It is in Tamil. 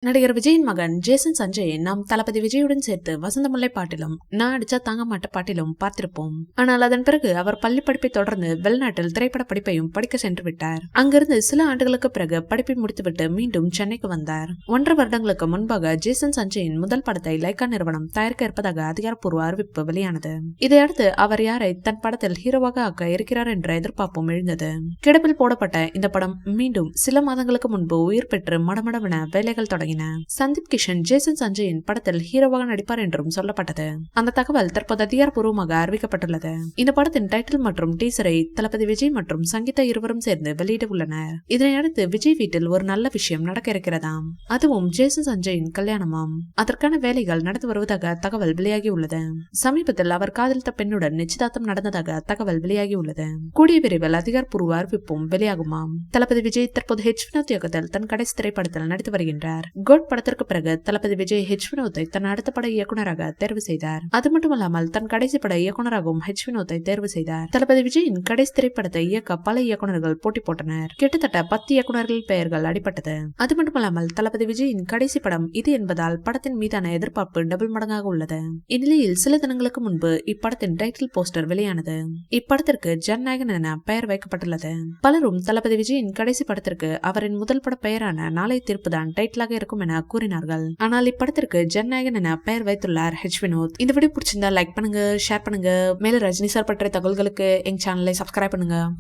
நடிகர் விஜயின் மகன் ஜேசன் சஞ்சயை நாம் தளபதி விஜயுடன் சேர்த்து வசந்தமுல்லை பாட்டிலும் நான் அடிச்சா தாங்க மாட்ட பாட்டிலும் பார்த்திருப்போம். ஆனால் அதன் பிறகு அவர் பள்ளி படிப்பை தொடர்ந்து வெளிநாட்டில் திரைப்பட படிப்பையும் படிக்க சென்று விட்டார். அங்கிருந்து சில ஆண்டுகளுக்கு பிறகு படிப்பை முடித்துவிட்டு மீண்டும் சென்னைக்கு வந்தார். 1.5 வருடங்களுக்கு முன்பாக ஜேசன் சஞ்சயின் முதல் படத்தை லைக்கா நிறுவனம் தயாரிக்க இருப்பதாக அதிகாரப்பூர்வ அறிவிப்பு வெளியானது. இதையடுத்து அவர் யாரை தன் படத்தில் ஹீரோவாக ஆக்க இருக்கிறார் என்ற எதிர்பார்ப்பும் எழுந்தது. கிடப்பில் போடப்பட்ட இந்த படம் மீண்டும் சில மாதங்களுக்கு முன்பு உயிர் பெற்று மடமடவென வேலைகள் தொடங்கின. சந்தீப் கிஷன் ஜேசன் சஞ்சயின் படத்தில் ஹீரோவாக நடிப்பார் என்றும் சொல்லப்பட்டது. அந்த தகவல் தற்போது அதிகாரப்பூர்வமாக அறிவிக்கப்பட்டுள்ளது. இந்த படத்தின் டைட்டில் மற்றும் டீசரை தளபதி விஜய் மற்றும் சங்கீதா இருவரும் சேர்ந்து வெளியிட உள்ளனர். இதனையடுத்து விஜய் வீட்டில் ஒரு நல்ல விஷயம் நடக்க இருக்கிறதாம். அதுவும் ஜேசன் சஞ்சயின் கல்யாணமாம். அதற்கான வேலைகள் நடந்து வருவதாக தகவல் வெளியாகி உள்ளது. சமீபத்தில் அவர் காதலித்த பெண்ணுடன் நிச்சயதார்த்தம் நடந்ததாக தகவல் வெளியாகி உள்ளது. கூடிய விரைவில் அதிகாரப்பூர்வ அறிவிப்பும் வெளியாகுமாம். தளபதி விஜய் தற்போது ஹெச் வினோத் இயக்கத்தில் தன் கடைசி திரைப்படத்தில் நடித்து வருகின்றார். கோட் படத்திற்கு பிறகு தளபதி விஜய் ஹெச் வினோத்தை தன் அடுத்த பட இயக்குநராக தேர்வு செய்தார். அது மட்டுமல்லாமல் தன் கடைசி பட இயக்குநராகவும் ஹெச் வினோத்தை தேர்வு செய்தார். தளபதி விஜயின் கடைசி திரைப்படத்தை இயக்க பல இயக்குநர்கள் போட்டி போட்டனர். கிட்டத்தட்ட 10 இயக்குநர்கள் பெயர்கள் அடிபட்டது. அது மட்டுமல்லாமல் தளபதி விஜயின் கடைசி படம் இது என்பதால் படத்தின் மீதான எதிர்பார்ப்பு டபுள் மடங்காக உள்ளது. இந்நிலையில் சில தினங்களுக்கு முன்பு இப்படத்தின் டைட்டில் போஸ்டர் வெளியானது. இப்படத்திற்கு ஜனநாயகன் என பெயர் வைக்கப்பட்டுள்ளது. பலரும் தளபதி விஜயின் கடைசி படத்திற்கு அவரின் முதல் பட பெயரான நாளை தீர்ப்புதான் டைட்டிலாக இருக்கும் என கூறினார்கள். ஆனால் இப்படத்திற்கு ஜனநாயகன் என பெயர் வைத்துள்ளார் ஹெச் வினோத். இந்த வீடியோ பிடிச்சிருந்தா லைக் பண்ணுங்க, ஷேர் பண்ணுங்க. மேலும் ரஜினி சார் பற்றிய தகவல்களுக்கு எங்க சேனலை சப்ஸ்கிரைப் பண்ணுங்க.